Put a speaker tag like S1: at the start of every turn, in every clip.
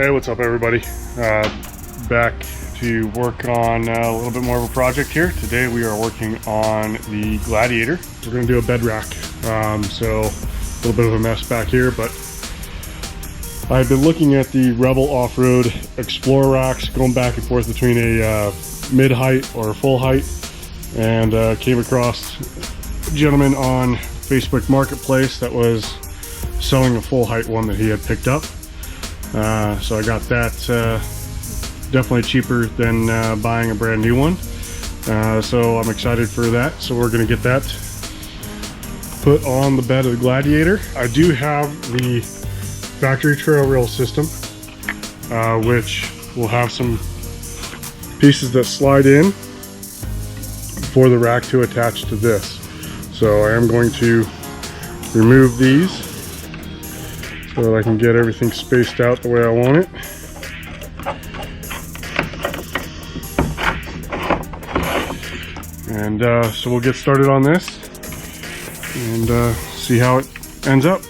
S1: Hey, what's up everybody? Back to work on a little bit more of a project here. Today we are working on the Gladiator. We're going to do a bed rack. So a little bit of a mess back here, but I've been looking at the Rebel Off-Road Xplor racks, going back and forth between a mid-height or full height, and came across a gentleman on Facebook Marketplace that was selling a full height one that he had picked up. So I got that definitely cheaper than buying a brand new one. So I'm excited for that. So we're going to get that put on the bed of the Gladiator. I do have the factory trail rail system, which will have some pieces that slide in for the rack to attach to this. So I am going to remove these so that I can get everything spaced out the way I want it. And so we'll get started on this and see how it ends up.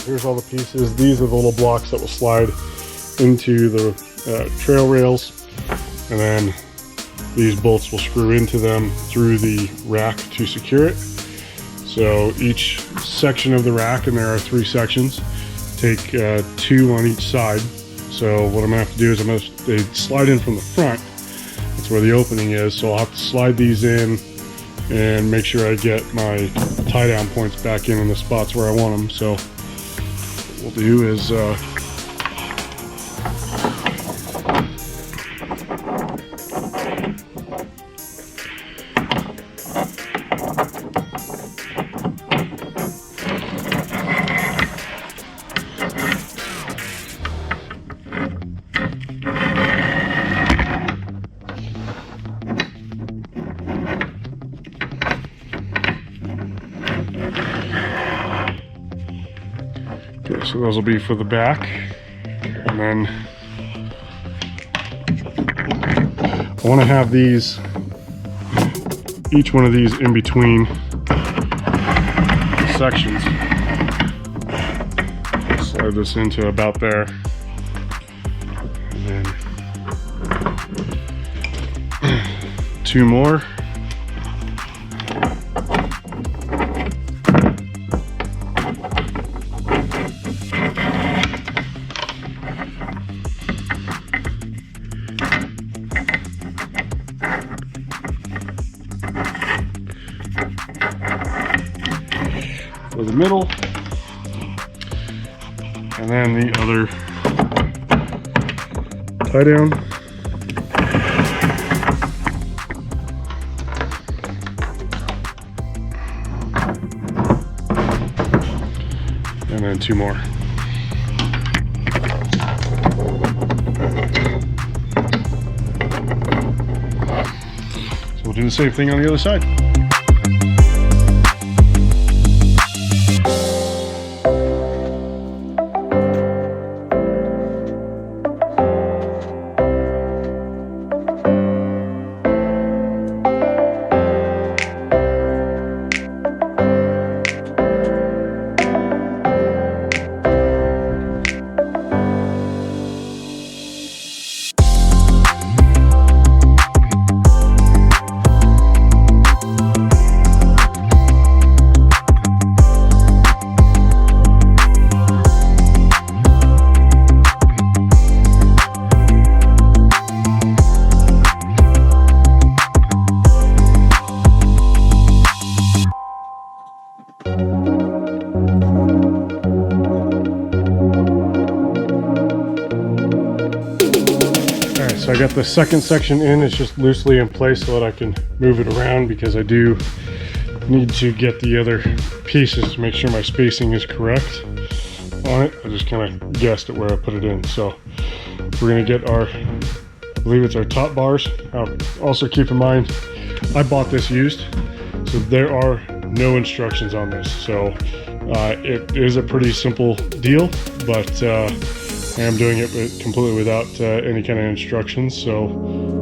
S1: Here's all the pieces. These are the little blocks that will slide into the trail rails, and then these bolts will screw into them through the rack to secure it. So each section of the rack, and there are 3 sections, take 2 on each side. So what I'm gonna have to do is they slide in from the front. That's where the opening is. So I'll have to slide these in and make sure I get my tie down points back in the spots where I want them. So what we'll do is so those will be for the back, and then I want to have these, each one of these in between sections. Slide this into about there, and then 2 more. For the middle, and then the other tie down. And then 2 more. So we'll do the same thing on the other side. So I got the second section in. It's just loosely in place so that I can move it around, because I do need to get the other pieces to make sure my spacing is correct on it. I just kind of guessed at where I put it in. So we're going to get our, I believe it's our top bars. Also keep in mind, I bought this used, so there are no instructions on this. So it is a pretty simple deal, but I am doing it completely without any kind of instructions. So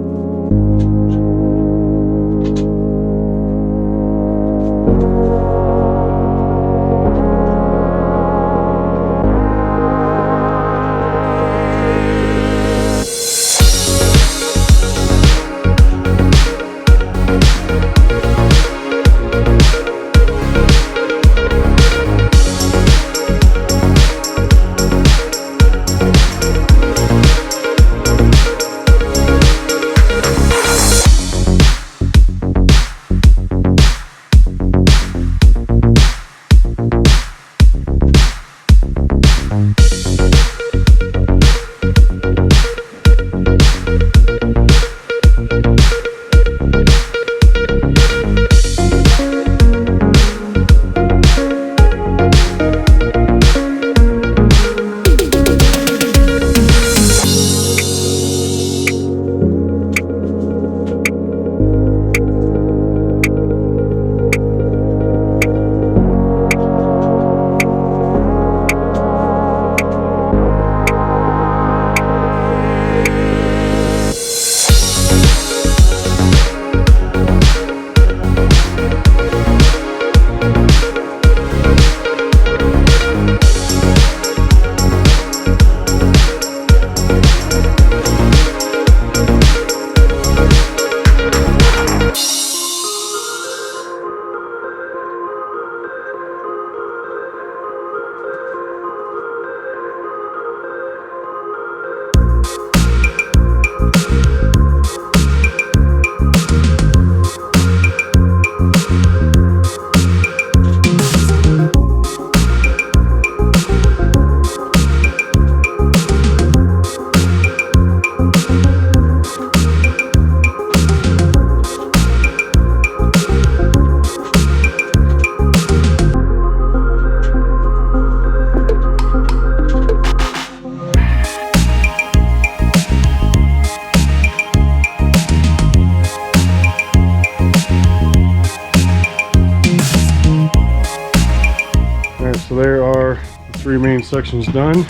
S1: so there are the 3 main sections done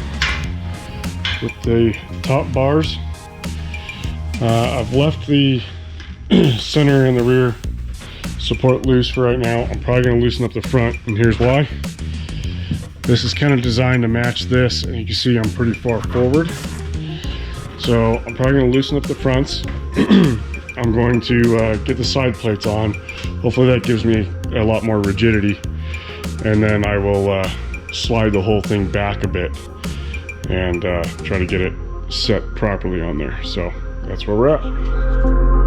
S1: with the top bars. I've left the center and the rear support loose for right now. I'm probably going to loosen up the front, and here's why. This is kind of designed to match this, and you can see I'm pretty far forward. So I'm probably going to loosen up the fronts. I'm going to get the side plates on. Hopefully that gives me a lot more rigidity. And then I will slide the whole thing back a bit and try to get it set properly on there. So that's where we're at.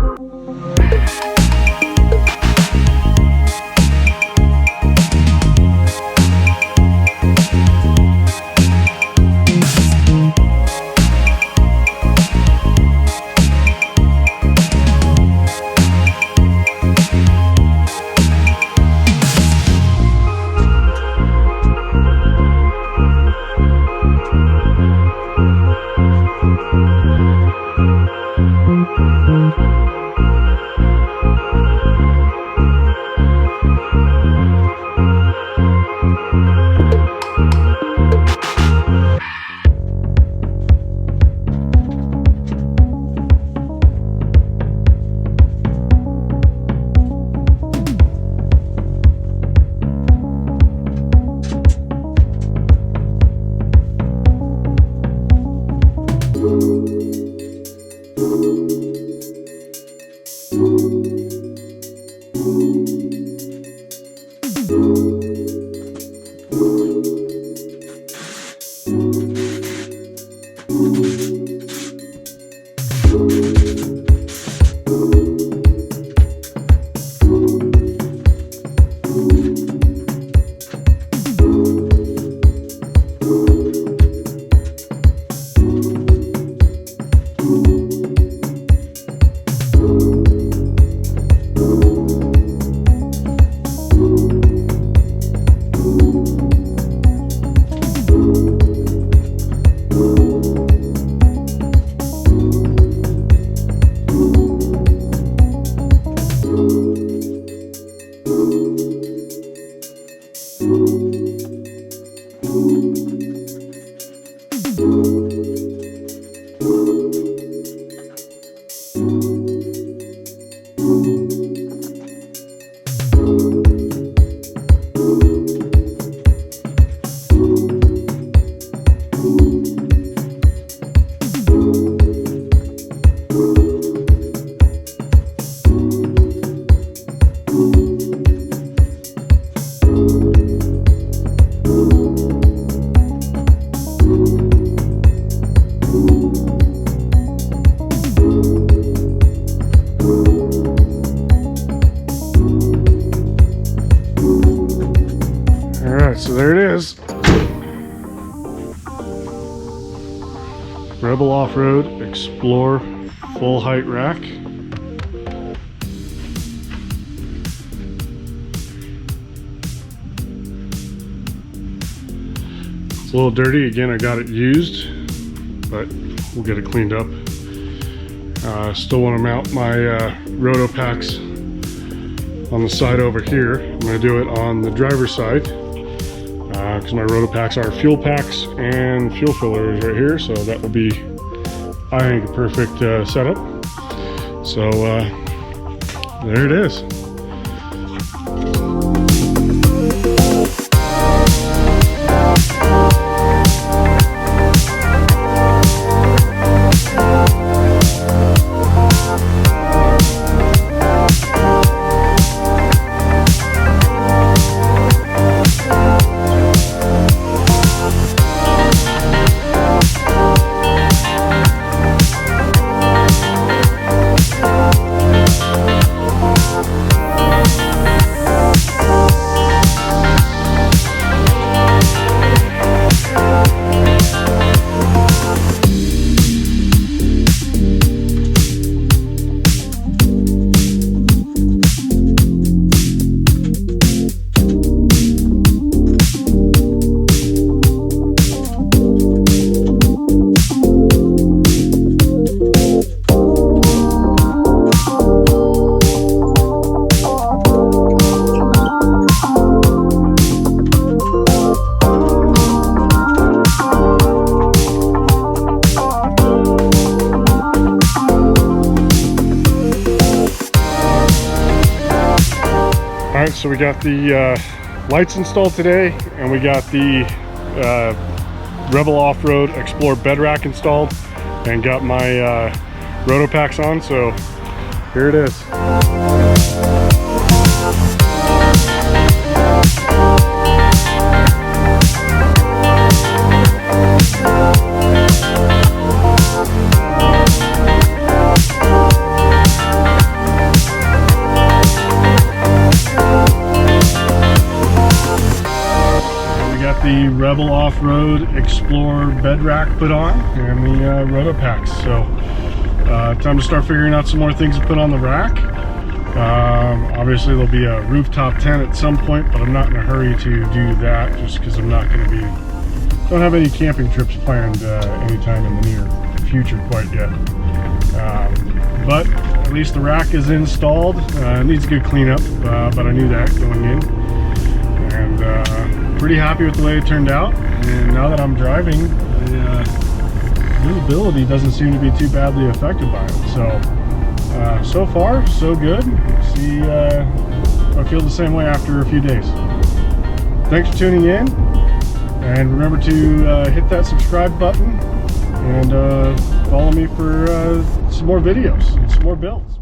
S1: So there it is. Rebel Off-Road Xplor full height rack. It's a little dirty. Again, I got it used, but we'll get it cleaned up. Still want to mount my roto packs on the side over here. I'm going to do it on the driver's side, because my roto packs are fuel packs and fuel fillers right here, so that will be, I think, a perfect setup. So there it is. Alright, so we got the lights installed today, and we got the Rebel Off-Road Xplor bed rack installed, and got my roto packs on, so here it is. The Rebel Off-Road Xplor bed rack put on, and the roto packs. So time to start figuring out some more things to put on the rack. Obviously there'll be a rooftop tent at some point, but I'm not in a hurry to do that, just because I'm not going to be, don't have any camping trips planned anytime in the near future quite yet. But at least the rack is installed. It needs a good cleanup, but I knew that going in, and pretty happy with the way it turned out. And now that I'm driving, the visibility doesn't seem to be too badly affected by it. So far so good. See, I feel the same way after a few days. Thanks for tuning in, and remember to hit that subscribe button and follow me for some more videos and some more builds.